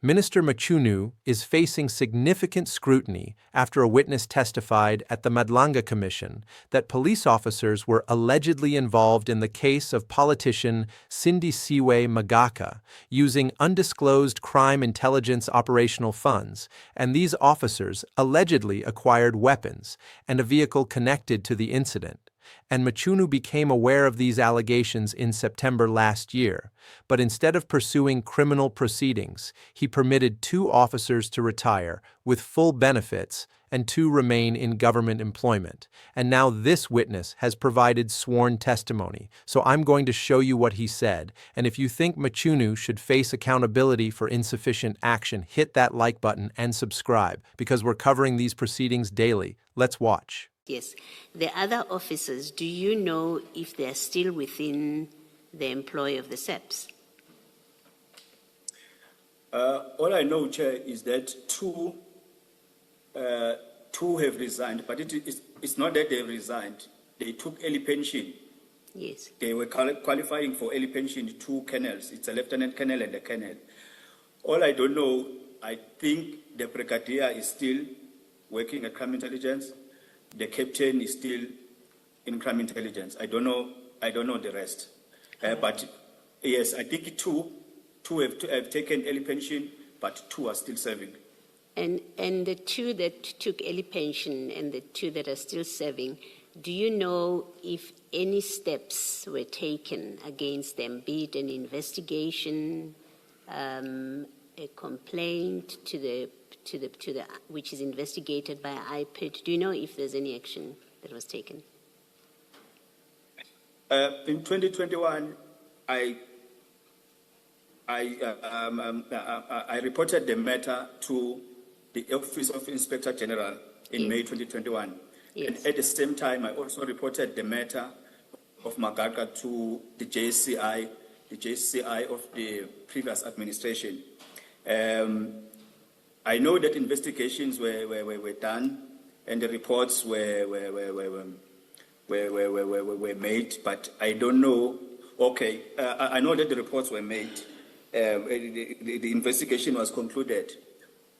Minister Machunu is facing significant scrutiny after a witness testified at the Madlanga Commission that police officers were allegedly involved in the case of politician Sindisiwe Magaqa using undisclosed crime intelligence operational funds, and these officers allegedly acquired weapons and a vehicle connected to the incident. And Machunu became aware of these allegations in September last year, but instead of pursuing criminal proceedings, he permitted 2 officers to retire with full benefits and 2 remain in government employment. And now this witness has provided sworn testimony, so I'm going to show you what he said. And if you think Machunu should face accountability for insufficient action, hit that like button and subscribe, because we're covering these proceedings daily. Let's watch. Yes. The other officers, do you know if they are still within the employ of the SEPs? All I know, Chair, is that two have resigned, but it's not that they've resigned. They took early pension. Yes. They were qualifying for early pension, 2 colonels. It's a lieutenant colonel and a colonel. All I don't know, I think the brigadier is still working at crime intelligence. The captain is still in crime intelligence. I don't know the rest. But yes, I think two have taken early pension, but 2 are still serving. And the 2 that took early pension and the 2 that are still serving, do you know if any steps were taken against them, be it an investigation, a complaint to the which is investigated by IPID? Do you know if there's any action that was taken? In 2021, I reported the matter to the Office of Inspector General in May 2021. Yes. And at the same time, I also reported the matter of Magaqa to the JCI of the previous administration. I know that investigations were done and the reports were made, but I don't know. Okay, I know that the reports were made. The investigation was concluded.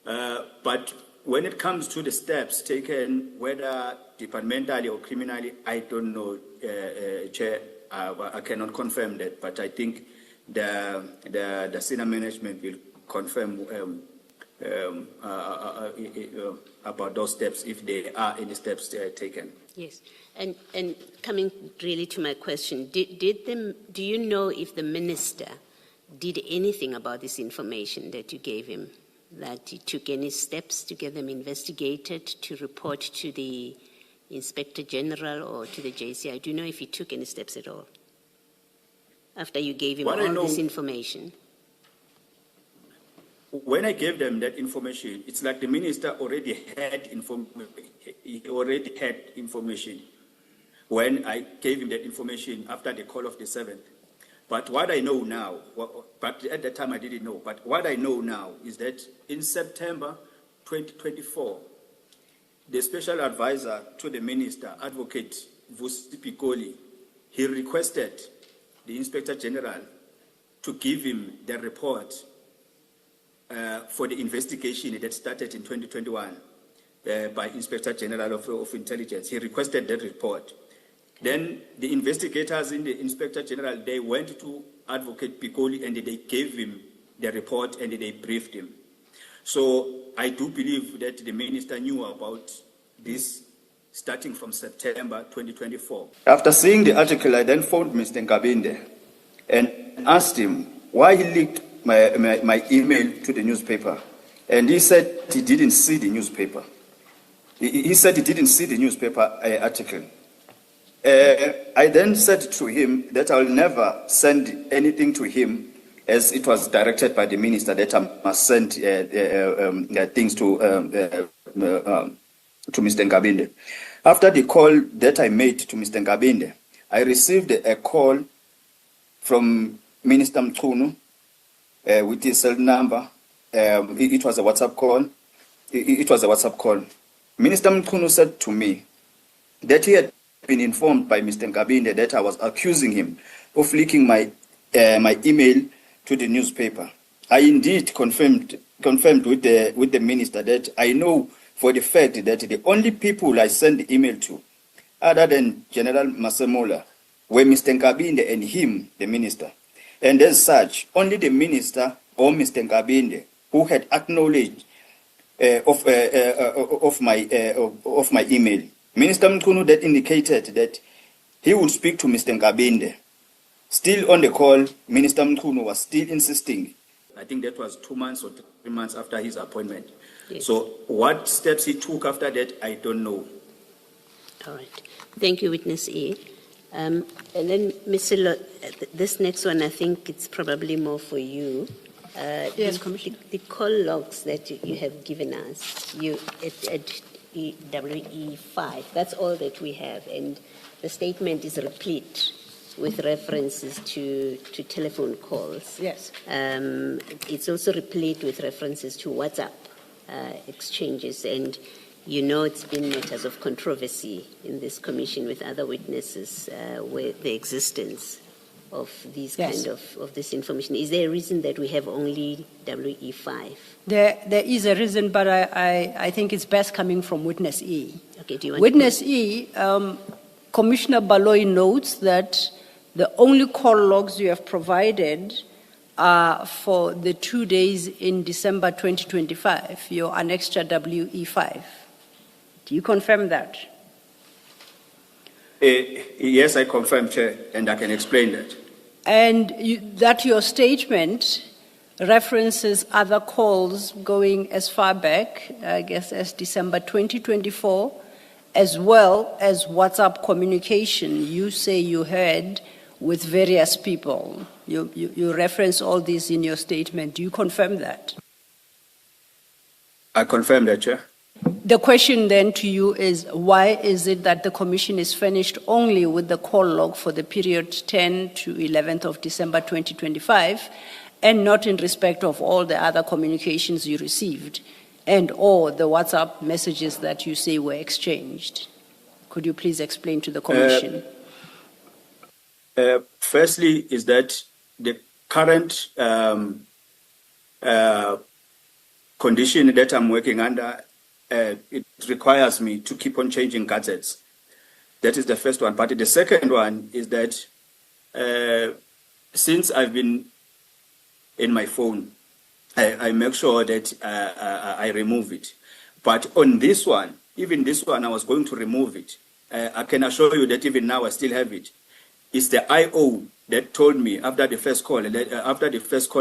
But when it comes to the steps taken, whether departmentally or criminally, I don't know, Chair. I cannot confirm that, but I think the senior management will confirm about those steps, if there are any steps taken. Yes, and coming really to my question, do you know if the minister did anything about this information that you gave him, that he took any steps to get them investigated, to report to the Inspector General or to the JCI? Do you know if he took any steps at all after you gave him all this information? When I gave them that information, it's like the minister already had information when I gave him that information after the call of the 7th. But what I know now, but at that time I didn't know, but what I know now is that in September 2024, the special advisor to the minister, Advocate Vusi Pikoli, he requested the Inspector General to give him the report for the investigation that started in 2021 by Inspector General of Intelligence. He requested that report. Then the investigators in the Inspector General, they went to Advocate Pikoli and they gave him the report and they briefed him. So I do believe that the minister knew about this starting from September 2024. After seeing the article, I then phoned Mr. Nkabinde and asked him why he leaked my email to the newspaper. And he said he didn't see the newspaper. He said he didn't see the newspaper article. I then said to him that I'll never send anything to him, as it was directed by the minister that I must send things to Mr. Nkabinde. After the call that I made to Mr. Nkabinde, I received a call from Minister Mchunu with his cell number. It was a WhatsApp call. Minister Mchunu said to me that he had been informed by Mr. Nkabinde that I was accusing him of leaking my email to the newspaper. I indeed confirmed confirmed with the minister that I know for the fact that the only people I sent the email to, other than General Masemola, were Mr. Nkabinde and him, the minister. And as such, only the minister or Mr. Nkabinde who had acknowledged of my email. Minister Mchunu that indicated that he would speak to Mr. Nkabinde. Still on the call, Minister Mchunu was still insisting. I think that was 2 months or 3 months after his appointment. Yes. So what steps he took after that, I don't know. All right. Thank you, Witness E. And then, Mr. This next one, I think it's probably more for you. Yes, Commissioner. The call logs that you have given us, at WE5, that's all that we have, and the statement is replete with references to telephone calls. Yes. It's also replete with references to WhatsApp exchanges, and you know it's been matters of controversy in this commission with other witnesses where the existence of these Yes. kind of this information. Is there a reason that we have only WE5? There is a reason, but I think it's best coming from Witness E. Okay, do you want Witness E, Commissioner Baloyi notes that the only call logs you have provided are for the 2 days in December 2025, your annexed WE5. Do you confirm that? Yes, I confirm, Chair, and I can explain that. And that your statement references other calls going as far back, I guess, as December 2024, as well as WhatsApp communication you say you had with various people. You reference all this in your statement. Do you confirm that? I confirm that, Chair. The question then to you is, why is it that the Commission is furnished only with the call log for the period 10 to 11th of December 2025 and not in respect of all the other communications you received and or the WhatsApp messages that you say were exchanged? Could you please explain to the Commission? Firstly, is that the current condition that I'm working under, it requires me to keep on changing gadgets. That is the first one. But the second one is that since I've been in my phone, I make sure that I remove it. But on this one, even this one, I was going to remove it. I can assure you that even now I still have it. It's the IO that told me after the first call,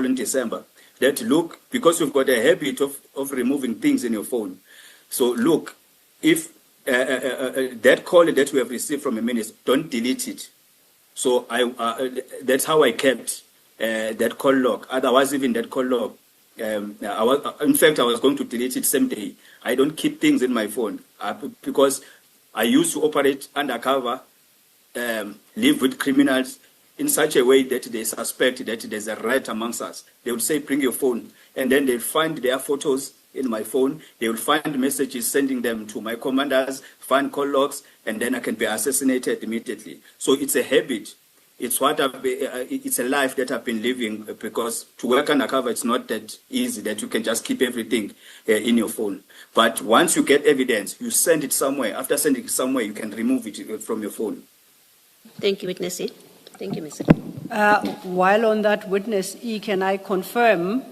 in December, that look, because you've got a habit of removing things in your phone. So look, if that call that we have received from a minister, don't delete it. So that's how I kept that call log. Otherwise, even that call log, in fact, I was going to delete it same day. I don't keep things in my phone because I used to operate undercover, live with criminals in such a way that they suspect that there's a riot amongst us. They would say, bring your phone. And then they'll find their photos in my phone. They will find messages, sending them to my commanders, find call logs, and then I can be assassinated immediately. So it's a habit. It's it's a life that I've been living, because to work undercover, it's not that easy that you can just keep everything in your phone. But once you get evidence, you send it somewhere. After sending it somewhere, you can remove it from your phone. Thank you, Witness E. Thank you, Mr. While on that, Witness E, can I confirm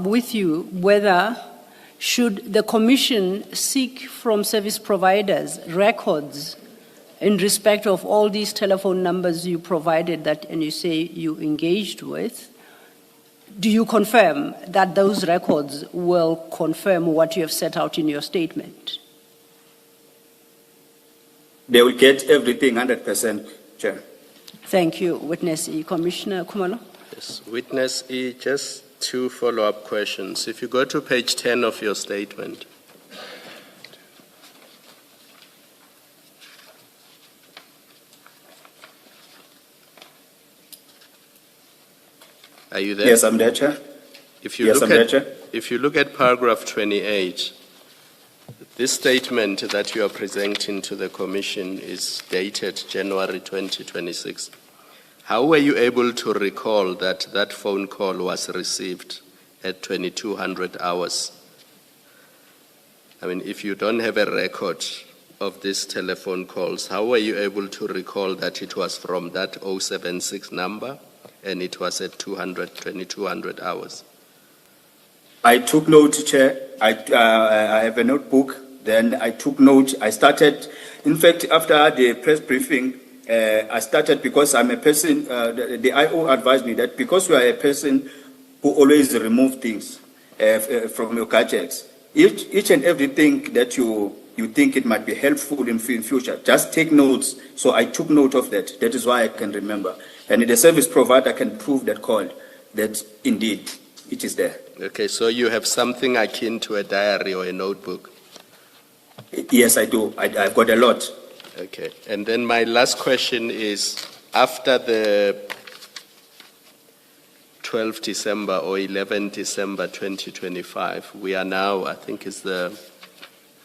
with you whether should the Commission seek from service providers records in respect of all these telephone numbers you provided that and you say you engaged with, do you confirm that those records will confirm what you have set out in your statement? They will get everything 100%, Chair. Thank you, Witness E. Commissioner Kumalo? Yes, Witness E, just 2 follow-up questions. If you go to page 10 of your statement, are you there? Yes, I'm there, Chair. If you Yes, look I'm there, at, Chair. if you look at paragraph 28, this statement that you are presenting to the Commission is dated January 2026. How were you able to recall that that phone call was received at 2200 hours. I mean, if you don't have a record of these telephone calls, how were you able to recall that it was from that 076 number and it was at 2200 hours? I took note, Chair. I have a notebook. Then I took note. I started, in fact, after the press briefing, I started because I'm a person, the IO advised me that because you are a person who always remove things from your gadgets, each and everything that you think it might be helpful in future, just take notes. So I took note of that. That is why I can remember. And the service provider can prove that call, that indeed it is there. Okay, so you have something akin to a diary or a notebook? Yes, I do. I've got a lot. Okay, and then my last question is, after the 12 December or 11 December 2025, we are now, I think it's the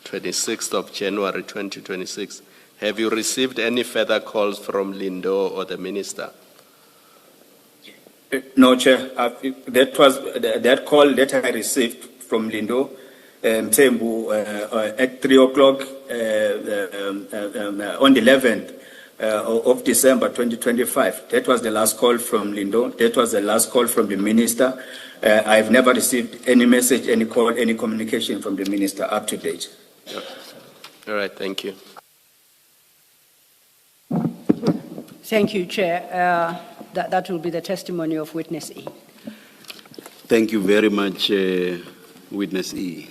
26th of January 2026. Have you received any further calls from Lindo or the minister? No, Chair. That was that call that I received from Lindo Mthembu at 3 o'clock on the 11th of December 2025. That was the last call from Lindo. That was the last call from the minister. I've never received any message, any call, any communication from the minister up to date. All right, thank you. Thank you, Chair. That will be the testimony of Witness E. Thank you very much, Witness E.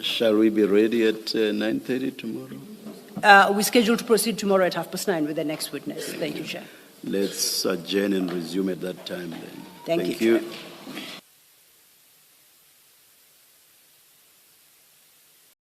Shall we be ready at 9:30 tomorrow? We're scheduled to proceed tomorrow at 9:30 with the next witness. Thank you, Chair. Let's adjourn and resume at that time then. Thank you, Chair.